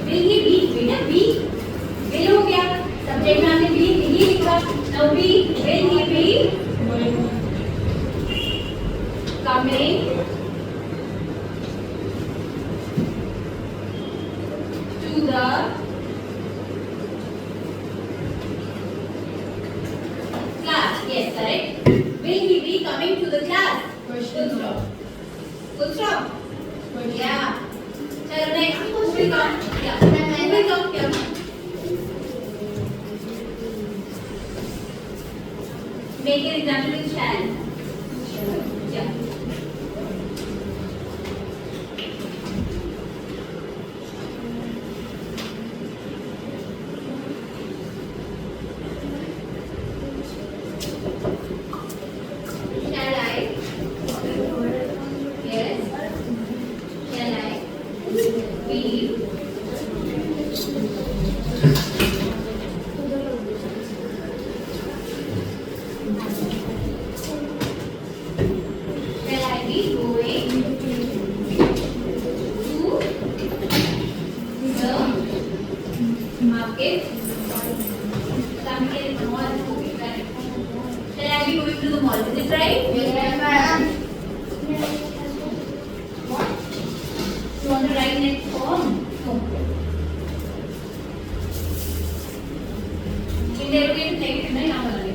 Will he be? बेटा be will हो गया, सब्जेक्ट में हमने be ही लिखा। Now be will he be coming to the class? Yes, correct. Will he be coming to the class? Full stop. Full stop. Yeah. चलो next. Moving on. Yeah. Moving on. Yeah. Make an example with shall. Yeah. Shall I? Yes. Shall I be Shall I be going to the market? Market mall. Correct. Shall I be going to the mall? Is it right? Yes, ma'am. What? You want to write next form? No. Interrogative negative ना यहाँ वाला नहीं.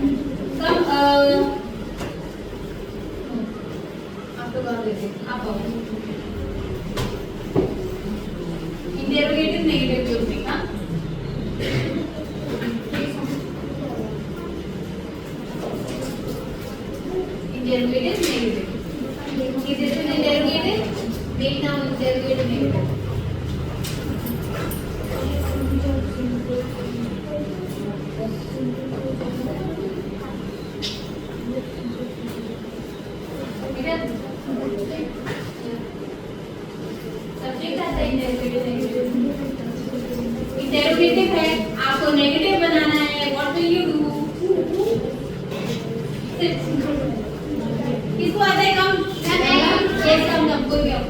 Come आप लोग और लेते आप आओ. Interrogative negative using ना. Interrogative negative. Is this an interrogative? Make now interrogative negative. बेटा सब्जेक्ट आता है इंटरोगेटिव नेगेटिव. इंटरोगेटिव है, आपको नेगेटिव बनाना है. What will you do? किसको आता है कम? यस कम कोई भी आओ.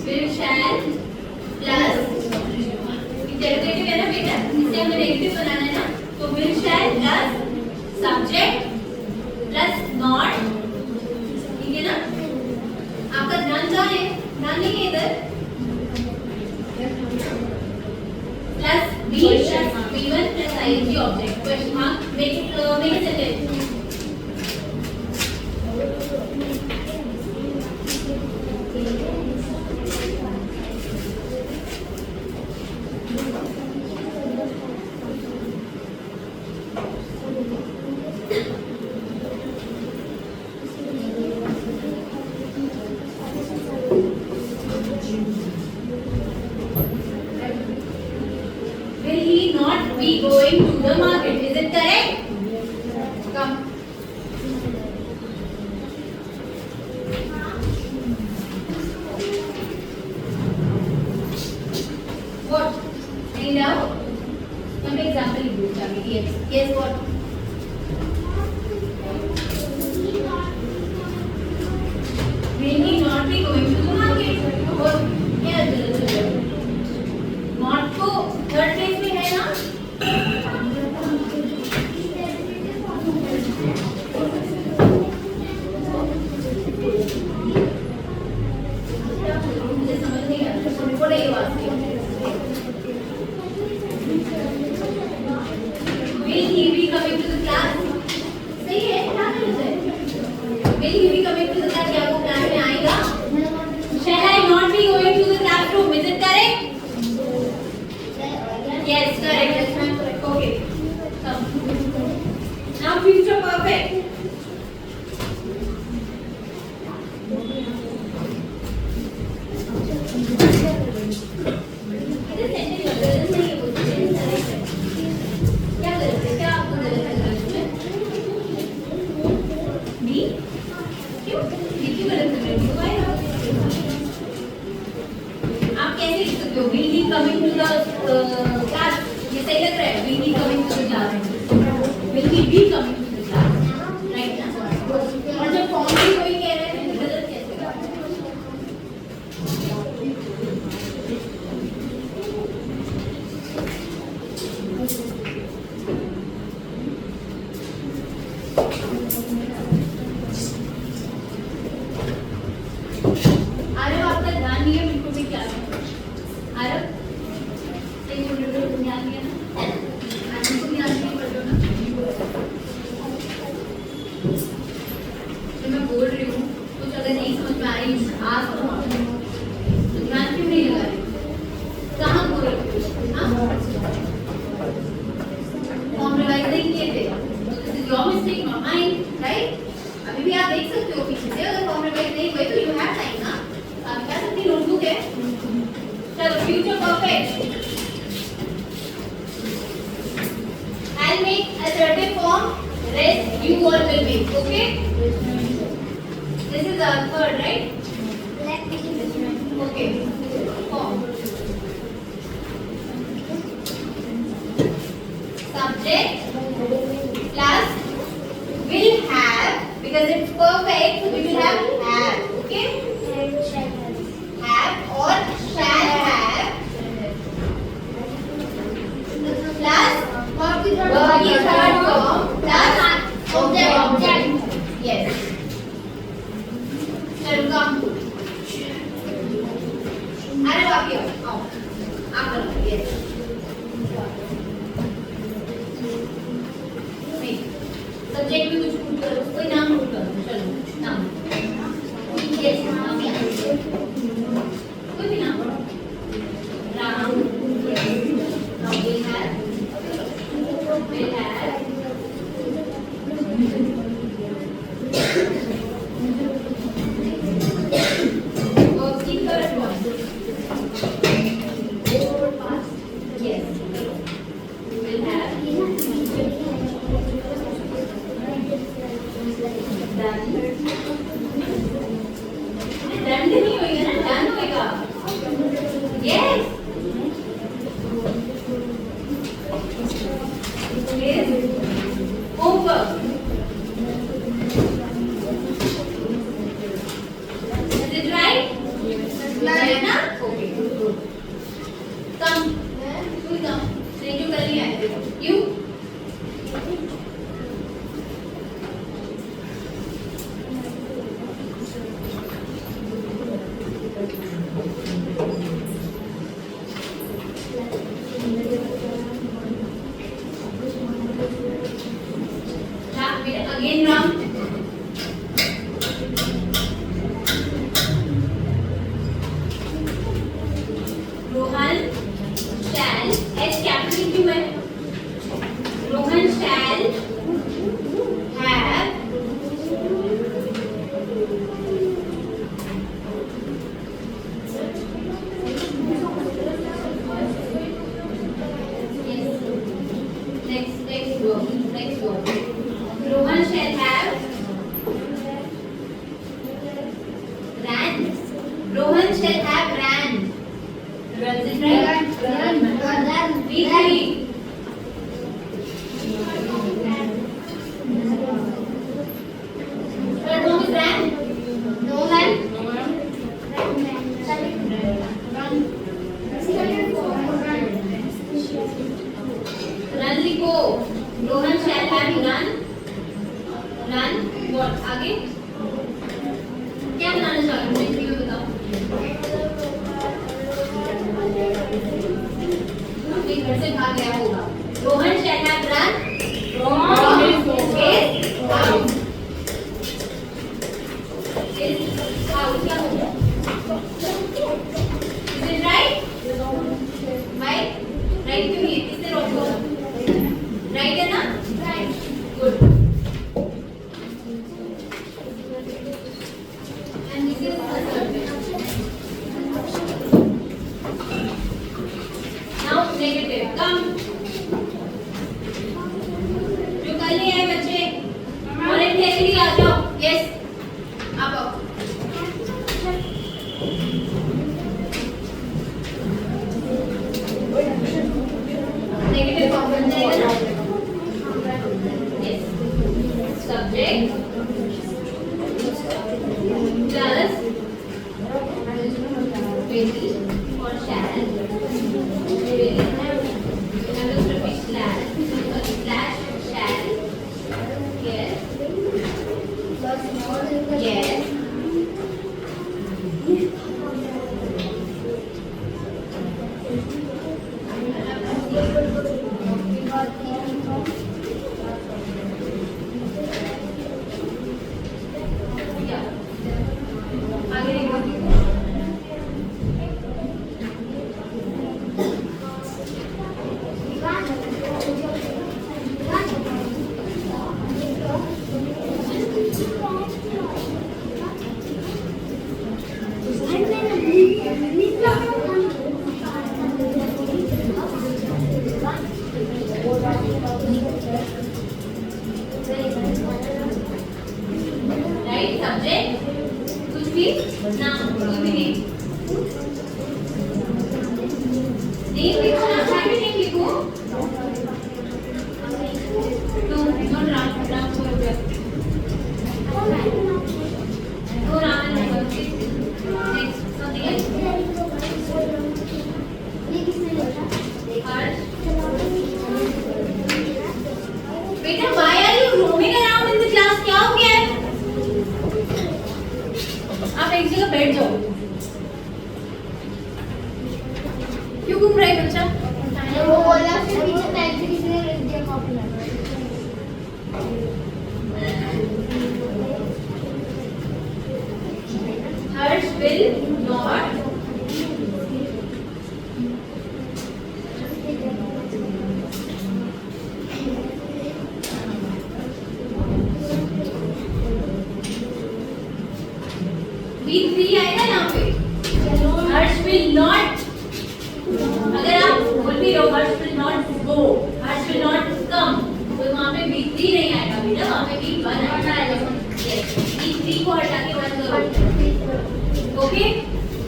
फिर शैल प्लस इंटरोगेटिव है ना बेटा, इसे हमें नेगेटिव बनाना है ना, तो will shell plus subject plus not. ठीक है ना? आपका ध्यान कहाँ है? ध्यान नहीं है इधर. Plus be plus B1 plus ing object question mark make sentence. Will he not be going to the market? Is it correct? Come. What? Read out. Some example you do, Chavi. Yes. Yes, what? Will he not be going to the market? What? Yes. Not to third place में है ना? मुझे समझ नहीं आ रहा. What are you asking? Will he be coming to the class? सही है, क्या करना है? Will he be coming to the class? क्या वो क्लास में आएगा? Shall I not be going to the classroom? Is it class ये सही लग रहा है will be coming to the class will be coming to the class right ना और जब फॉर्म भी कोई कह रहा है तो गलत कैसे आरव आपका ध्यान नहीं है बिल्कुल भी क्लास में आरव एक मिनट ध्यान दिया ना आरव को ध्यान नहीं पढ़ लो ना तो मैं बोल रही हूँ कुछ अगर नहीं समझ में आ रही आज तो ध्यान क्यों नहीं लगा रही कहाँ बोल रही हो हाँ फॉर्म रिवाइज नहीं किए थे this is your mistake not mine right अभी भी आप देख सकते हो पीछे से अगर फॉर्म रिवाइज नहीं हुए तो यू हैव टाइम ना आप क्या सकती नोटबुक है चलो future perfect I'll make a certain form rest you all will make okay this is our third right okay form subject plus will have because it's perfect so we will have okay have or shall have plus verb की third form plus object yes चलो come अरे बाकी आओ आप करो yes नहीं subject भी कुछ पूछ करो कोई नाम पूछ करो चलो नाम yes नाम क्या कोई भी नाम Ram now we have verb की third form yes will have done नहीं होएगा ना done होएगा yes homework is it right right ना okay come you come नहीं जो कर लिया है you again Ram Rohan shall H capital क्यों है Rohan shall have next word Rohan shall have ran. Rohan shall have ran. Runs it right? Run. Weekly. Third form is ran. No ran. Run लिखो. Rohan shall have run. Run. What? आगे? क्या बनाना चाह रहे हो? हिंदी में बताओ. अपने घर से भाग गया होगा. Rohan shall have run. From his house. His house क्या होगा? Is it right? Right? Right क्यों नहीं है? किसने रोक बोला? Right है ना? Right. Good. And this is the subject. Now negative. Come. जो कल नहीं आए बच्चे, voluntarily आ जाओ. Yes. आप आओ. बन जाएगा ना? Yes. Subject plus will or shall. Will slash shall. Yes. Yes. Yeah. आगे देखो. Right? Subject कुछ भी नाम कोई भी नहीं लिखो ना साइड में लिखो no राम हो गया तो राम next something else हर्ष बेटा why are you roaming around in the class क्या हो गया है आप एक जगह बैठ जाओ क्यों घूम रहा है बच्चा वो बोला फिर पीछे बैग से किसी ने रख दिया कॉपी में हर्ष will not V3 आएगा यहाँ पे हर्ष will not अगर आप बोल भी रहो हर्ष will not go Harsh will not come तो वहाँ पे V3 नहीं आएगा बेटा वहाँ पे V1 आएगा yes V3 को हटा के 1 करो ओके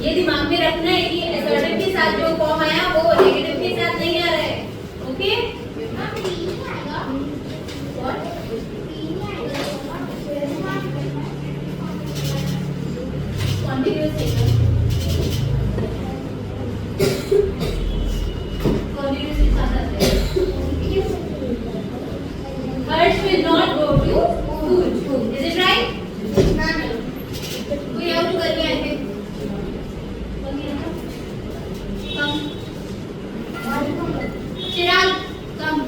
ये दिमाग में रखना है कि असर्टिव के साथ जो फॉर्म आया वो नेगेटिव के साथ नहीं आ रहा है ओके continuous statement continuous के साथ आता है Harsh will not go to school is it right कोई और कर लिया है चिराग कम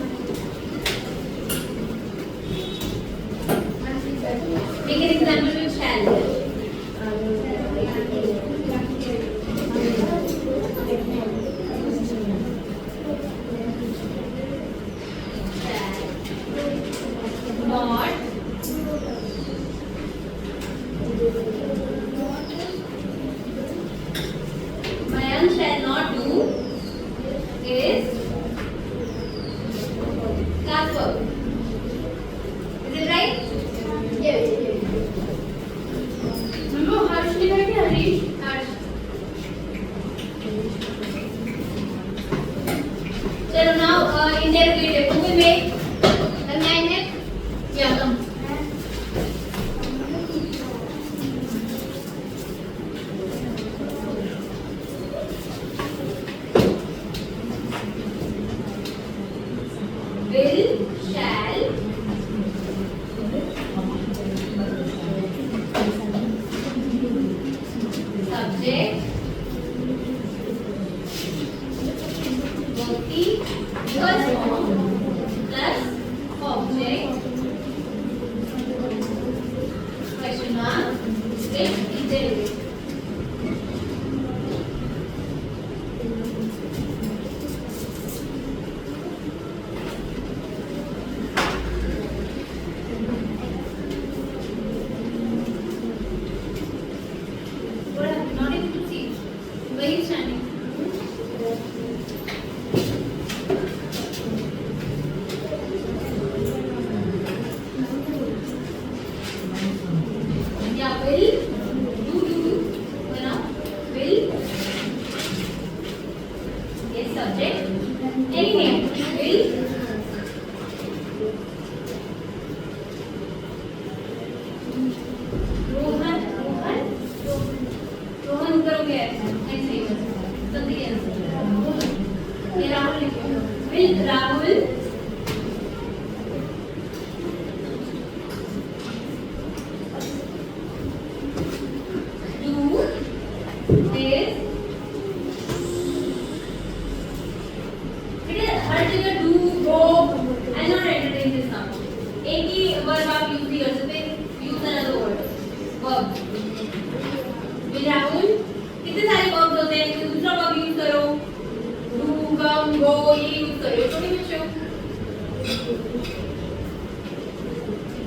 लेकिन एग्जाम्पल में शैल not Mayank shall not do is class work. Is it right? yes Mamo Harsh लिखा है क्या हरीश Harsh चलो now interrogative who will make the magnet yeah come will shall subject Bhakti plus object question mark with interrogative not able to see where you standing yeah will do ये राहुल लिखो. Will Rahul do his हर जगह do go and not entertain this now. एक ही verb आप use भी कर सकते हैं. Use another word. Verb. Will Rahul कितने सारे verbs होते हैं. तो दूसरा verb यूज करो. Do, come, go ये यूज करो. छोटे बच्चों.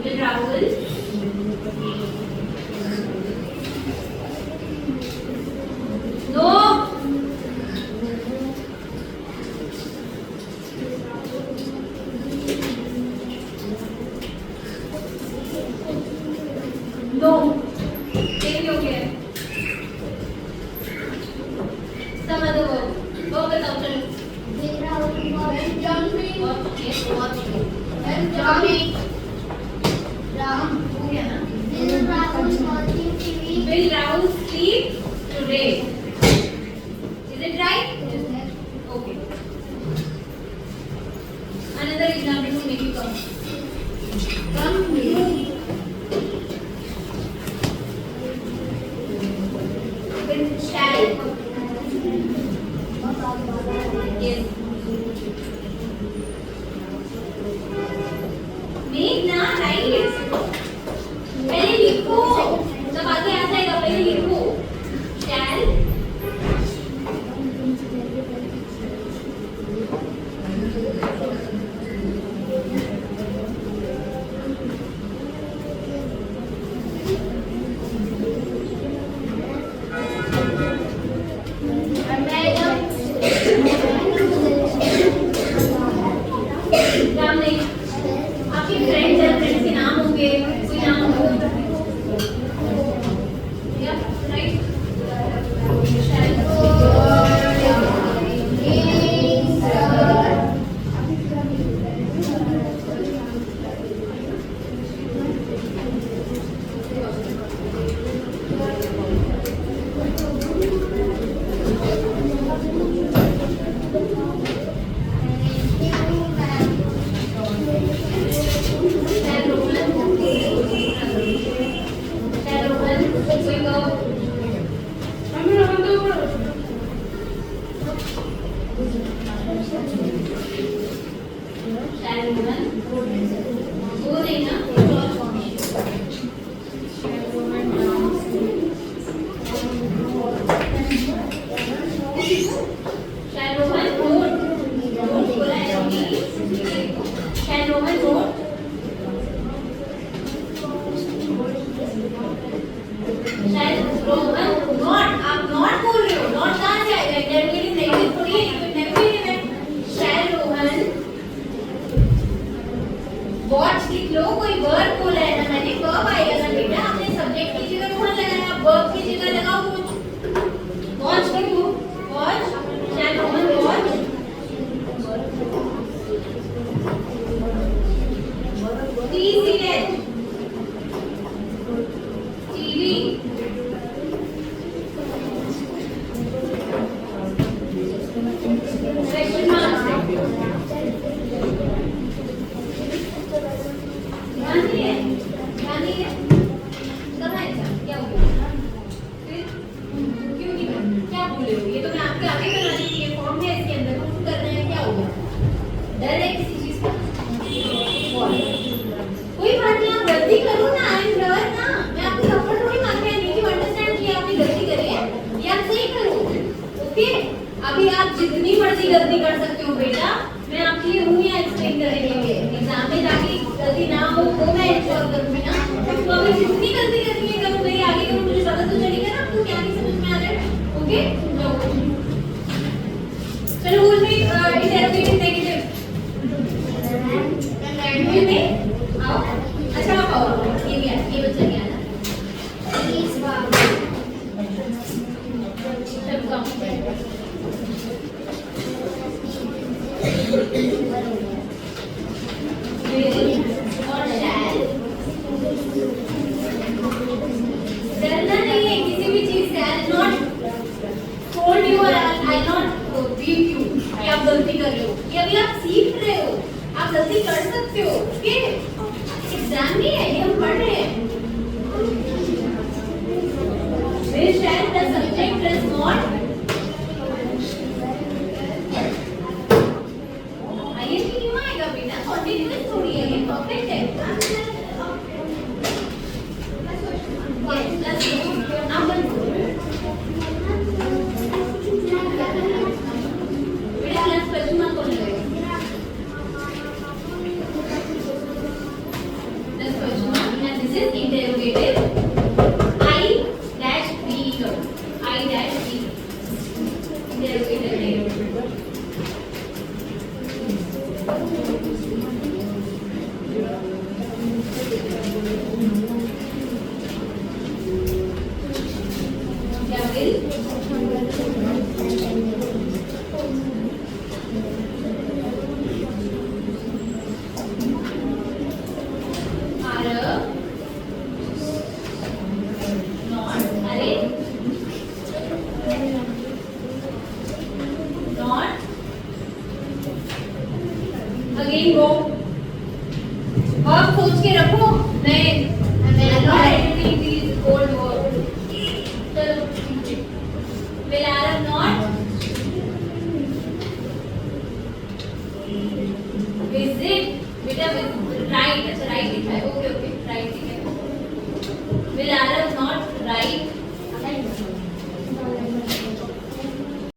Will Rahul no. No. ये क्यों क्या है? Some other word. Verb बताओ चलो. Will Rahul watch jumping? Yes, watch. Jumping. हो गया ना? Will Rahul watching TV? Will Rahul sleep today? Is it right? Okay. Another example to make you come. Come here. Will shall? Yes. मेघना right. पहले लिखो. जब आगे आ जाएगा पहले लिखो. Shall नाम नहीं. आपके फ्रेंड या फ्रेंड्स के नाम होंगे. कोई नाम होगा. Yeah, right. Shall वॉच लिख लो. कोई वर्ब बोला है ना मैंने. वर्ब आएगा ना बेटा. आपने सब्जेक्ट की जगह कौन लगाया. वर्ब की जगह लगाओ कुछ. वॉच लिखो. Watch. Shell roman watch. T serial. TV. Question mark. Gandhi है. गांधी है. कब आएगा. क्या हुआ. फिर क्यों नहीं कर. क्या बोले हो. ये तो मैं आपके आगे बना दी थी. ये फॉर्म है इसके अंदर. कुछ कर रहे हैं. क्या होगा. डर है किसी चीज का. कोई बात नहीं. आप गलती करो ना. आई एम डर ना. मैं आपको थप्पड़ थोड़ी मार के नहीं. यू अंडरस्टैंड किया आपने गलती करी है. ये आप सही करो. ओके. अभी आप जितनी मर्जी गलती कर सकते हो बेटा. मैं आपके लिए हूँ या एक्सप्लेन करने के लिए. एग्जाम में जाके गलती ना हो वो मैं इंश्योर करूँगी ना. तो अभी जितनी गलती करनी है करो. मेरी आगे करो. मुझे पता तो चलेगा ना आपको क्या नहीं समझ में आ रहा है. ओके. चलो बोल में इंटरोगेटिव नेगेटिव. में आओ. अच्छा आप आओ. ये भी आ. ये बच्चा भी आना. Please, Bob. चलो कम. और शैल. डरना नहीं है किसी भी चीज से. आई not told you or I not beat you. कि आप गलती कर रहे हो, ये अभी आप सीख रहे हो, आप गलती कर सकते हो, ओके? एग्जाम नहीं है, ये हम पढ़ रहे हैं। Will shall plus subject plus not आइए तो क्यों आएगा बेटा? कॉन्टिन्यूअस थोड़ी है, ये परफेक्ट है। Yes, plus now one more. बेटा plus question mark कौन लगाएगा? Plus question mark and this is interrogative. I dash B करो। I dash B. Interrogative है। क्या will? Are not अरे not again go वर्ब सोच के रखो मैं not editing these old